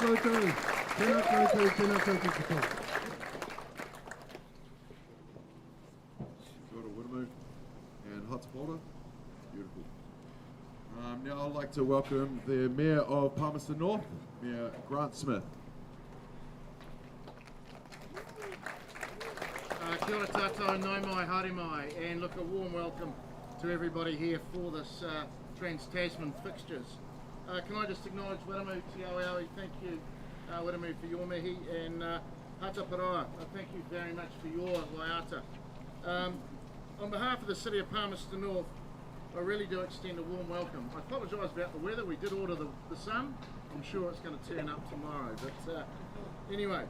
koutou. Tēnā koutou, tēnā koutou katoa. Kia ora, Wiremu and Hotspota. Beautiful. Now I'd like to welcome the Mayor of Palmerston North, Mayor Grant Smith. Kia ora tātou, nau mai, haere mai, and look, a warm welcome to everybody here for this Trans-Tasman fixtures. Can I just acknowledge Wiremu Te Aoi, thank you Wiremu for your mihi, and Hata Parawa, thank you very much for your waiata. On behalf of the City of Palmerston North, I really do extend a warm welcome. I apologise about the weather, we did order the sun, I'm sure it's going to turn up tomorrow, but anyway,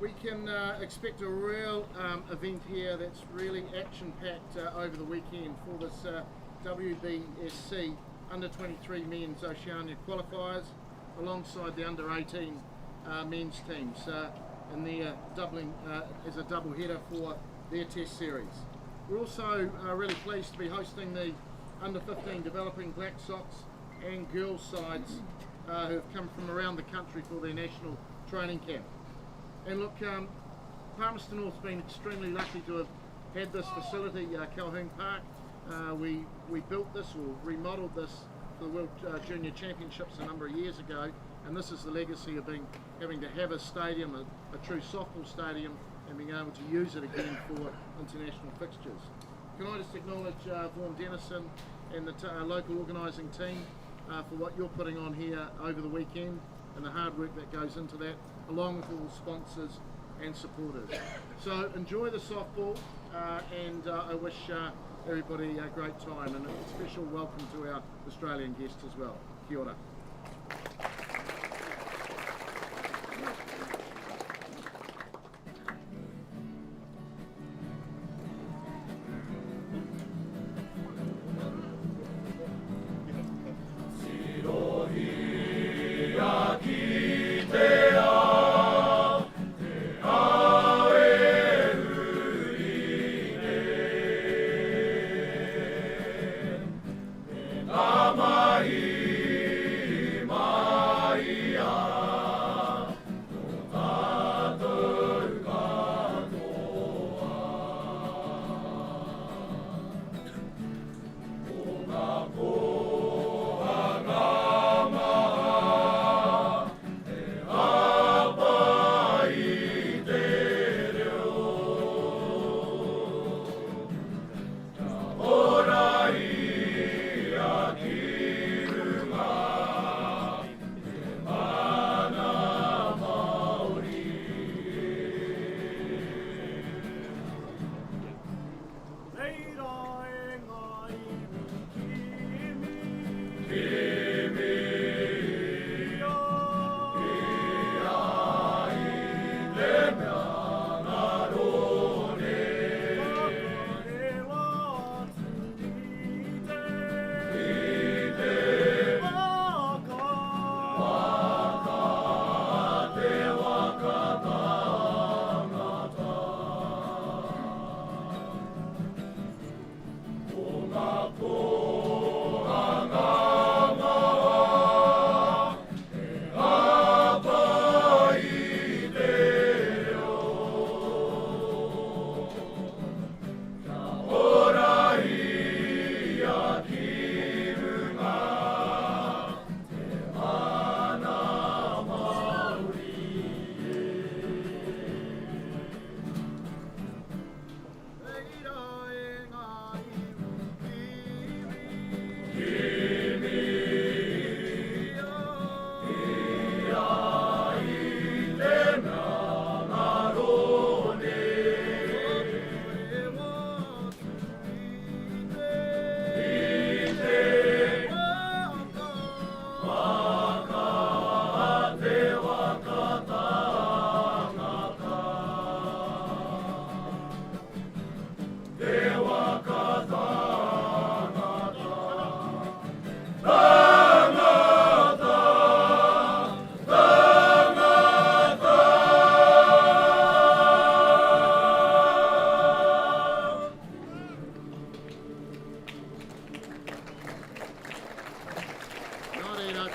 we can expect a real event here that's really action-packed over the weekend for this WBSC Under-23 Men's Oceania Qualifiers alongside the Under-18 men's teams, and they're doubling as a double header for their test series. We're also really pleased to be hosting the Under-15 Developing Black Sox and girls sides who have come from around the country for their national training camp. And look, Palmerston North's been extremely lucky to have had this facility, Colquhoun Park. We built this or remodelled this for the World Junior Championships a number of years ago, and this is the legacy of having to have a stadium, a true softball stadium, and being able to use it again for international fixtures. Can I just acknowledge Vaughan Dennison and the local organising team for what you're putting on here over the weekend and the hard work that goes into that, along with all the sponsors and supporters. So enjoy the softball, and I wish everybody a great time, and a special welcome to our Australian guests as well. Kia ora. Mihi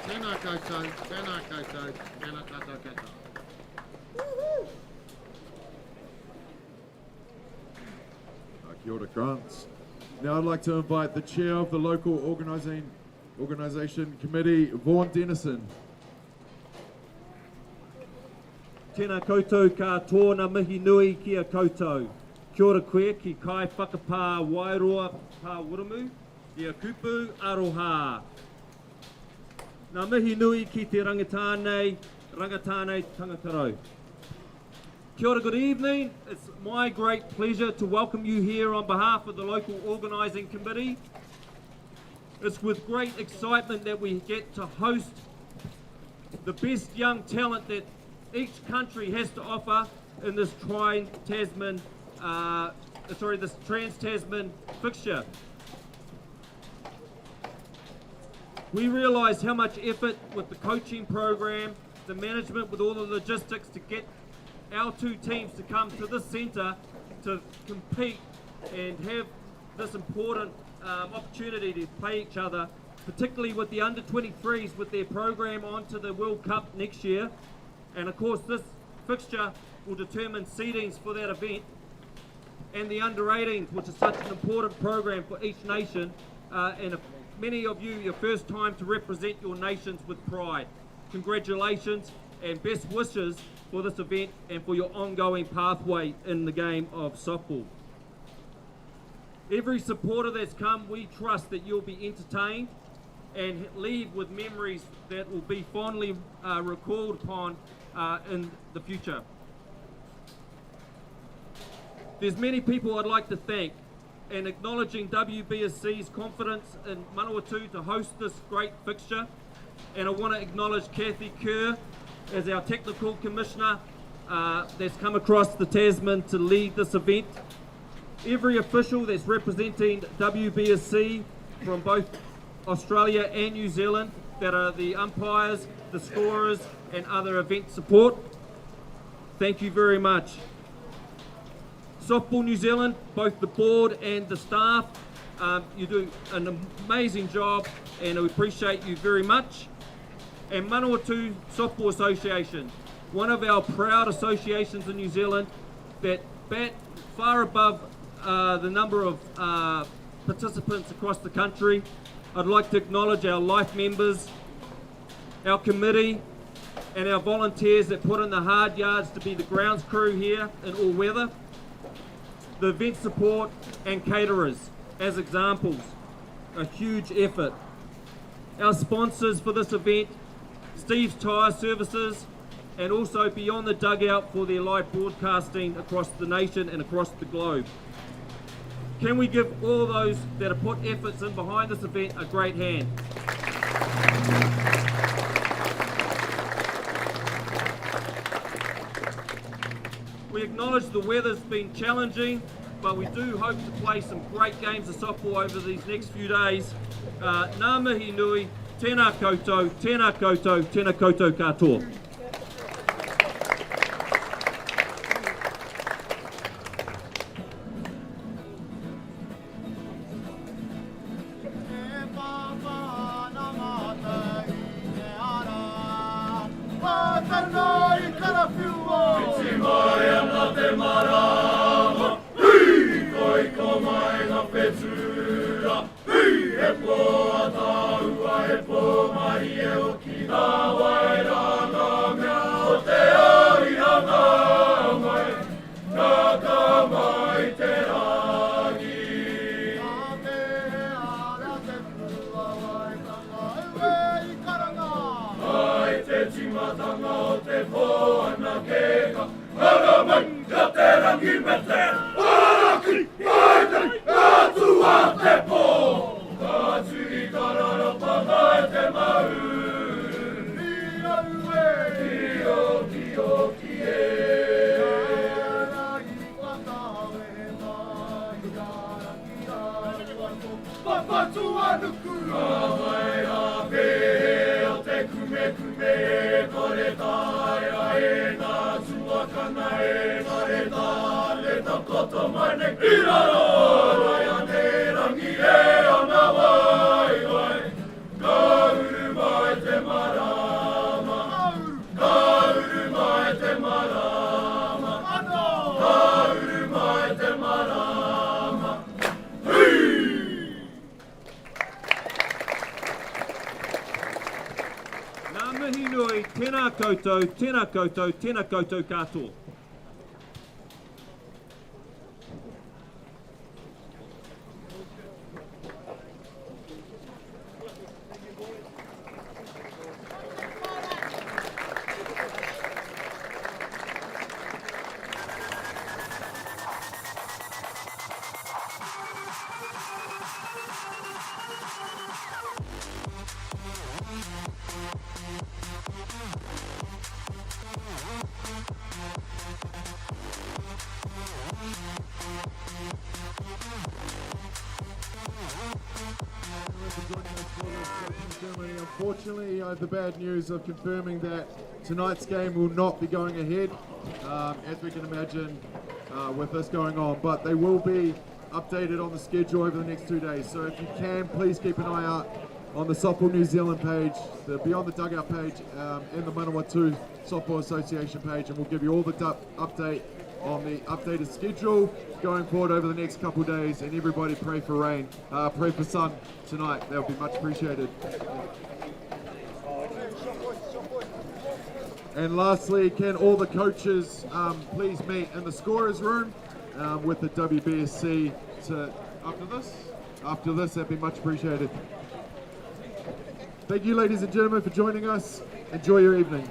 Tēnā koutou, tēnā koutou, tēnā koutou katoa. Kia ora, grants. Now I'd like to invite the chair of the local organisation committee, Vaughan Dennison. Tēnā koutou katoa na mihi nui kia koutou. Kia ora koe ki kai whakapā wairoa pā wuramu, ia kupu aroha. Nā mihi nui ki te rangatānei tangatarau. Kia ora, good evening. It's my great pleasure to welcome you here on behalf of the local organising committee. It's with great excitement that we get to host the best young talent that each country has to offer in this Trans-Tasman fixture. We realise how much effort with the coaching program, the management, with all the logistics to get our two teams to come to this centre to compete and have this important opportunity to play each other, particularly with the under-23s with their program onto the World Cup next year. And of course this fixture will determine seedings for that event, and the under-18s, which is such an important program for each nation, and if many of you, your first time to represent your nations with pride. Congratulations and best wishes for this event and for your ongoing pathway in the game of softball. Every supporter that's come, we trust that you'll be entertained and leave with memories that will be fondly recalled upon in the future. There's many people I'd like to thank, and acknowledging WBSC's confidence in Manawatū to host this great fixture. And I want to acknowledge Kathy Kerr as our technical commissioner that's come across the Tasman to lead this event. Every official that's representing WBSC from both Australia and New Zealand, that are the umpires, the scorers and other event support. Thank you very much. Softball New Zealand, both the board and the staff, you do an amazing job and I appreciate you very much. And Manawatū Softball Association, one of our proud associations in New Zealand that bat far above the number of participants across the country. I'd like to acknowledge our life members, our committee and our volunteers that put in the hard yards to be the grounds crew here in all weather, the event support and caterers as examples, a huge effort. Our sponsors for this event, Steve's Tyre Services, and also Beyond the Dugout for their live broadcasting across the nation and across the globe. Can we give all those that have put efforts in behind this event a great hand? We acknowledge the weather's been challenging, but we do hope to play some great games of softball over these next few days. Nā mihi nui, tēnā koutou, tēnā koutou, tēnā koutou katoa. Ka uru mai te mai Heoi, tēnā koutou, tēnā koutou, tēnā koutou katoa. Unfortunately, I have the bad news of confirming that tonight's game will not be going ahead, as we can imagine with this going on, but they will be updated on the schedule over the next 2 days. So if you can, please keep an eye out on the Softball New Zealand page, the Beyond the Dugout page, and the Manawatū Softball Association page, and we'll give you all the update on the updated schedule going forward over the next couple of days. And everybody pray for rain, pray for sun tonight. That would be much appreciated. And lastly, can all the coaches please meet in the scorers room with the WBSC after this, that'd be much appreciated. Thank you, ladies and gentlemen, for joining us. Enjoy your evening.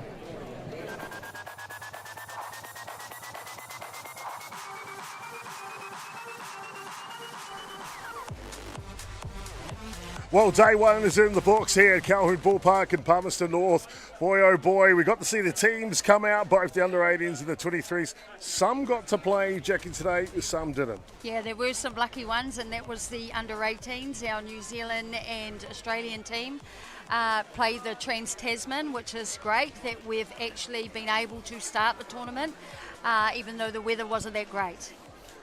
Well, day one is in the books here at Colquhoun Ballpark in Palmerston North. Boy, oh boy, we got to see the teams come out, both the under-18s and the 23s. Some got to play, Jackie, today, some didn't. Yeah, there were some lucky ones, and that was the under-18s. Our New Zealand and Australian team played the Trans-Tasman, which is great that we've actually been able to start the tournament, even though the weather wasn't that great.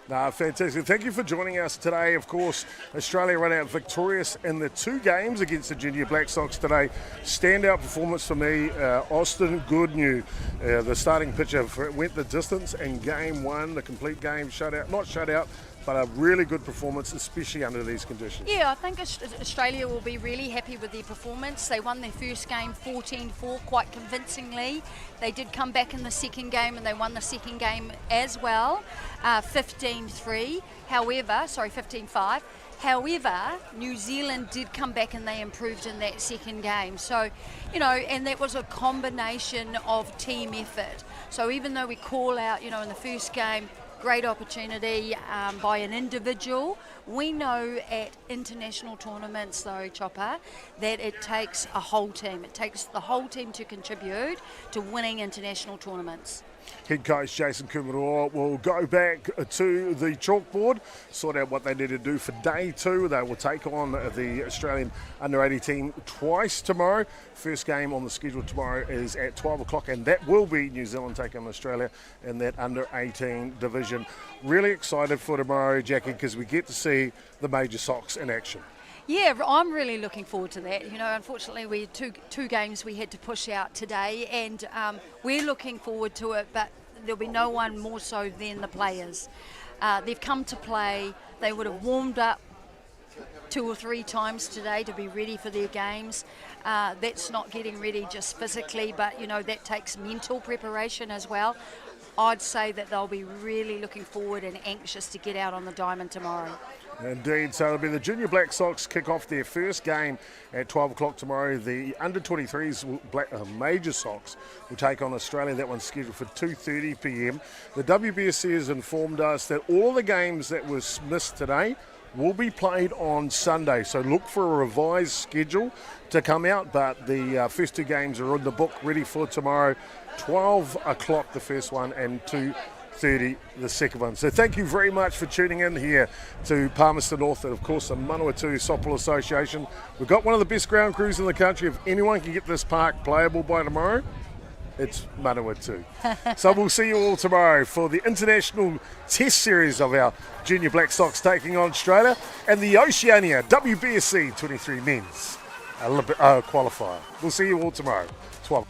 No, fantastic. Thank you for joining us today. Of course, Australia ran out victorious in the 2 games against the Junior Black Sox today. Standout performance for me, Austin Goodnew, the starting pitcher, went the distance in game 1, the complete game shutout, not shutout, but a really good performance, especially under these conditions. Yeah, I think Australia will be really happy with their performance. They won their first game 14-4 quite convincingly. They did come back in the second game and they won the second game as well, 15-3. However, 15-5. However, New Zealand did come back and they improved in that second game. So, you know, and that was a combination of team effort. So even though we call out, you know, in the first game, great opportunity by an individual. We know at international tournaments, though, Chopper, that it takes a whole team. It takes the whole team to contribute to winning international tournaments. Head coach Jason Kumaroa will go back to the chalkboard, sort out what they need to do for day 2. They will take on the Australian under-80 team twice tomorrow. First game on the schedule tomorrow is at 12 o'clock, and that will be New Zealand taking on Australia in that under-18 division. Really excited for tomorrow, Jackie, because we get to see the major Sox in action. Yeah, I'm really looking forward to that. You know, unfortunately, we had two games we had to push out today, and we're looking forward to it, but there'll be no one more so than the players. They've come to play. They would have warmed up 2 or 3 times today to be ready for their games. That's not getting ready just physically, but, you know, that takes mental preparation as well. I'd say that they'll be really looking forward and anxious to get out on the diamond tomorrow. Indeed, so it'll be the Junior Black Sox kick off their first game at 12 o'clock tomorrow. The under-23s major Sox will take on Australia. That one's scheduled for 2:30 p.m. The WBSC has informed us that all the games that was missed today will be played on Sunday. So look for a revised schedule to come out, but the first 2 games are in the book, ready for tomorrow. 12 o'clock the first one and 2:30 the second one. So thank you very much for tuning in here to Palmerston North and of course the Manawatū Softball Association. We've got one of the best ground crews in the country. If anyone can get this park playable by tomorrow, it's Manawatū. So we'll see you all tomorrow for the international test series of our Junior Black Sox taking on Australia and the Oceania WBSC U23 men's qualifier. We'll see you all tomorrow. 12.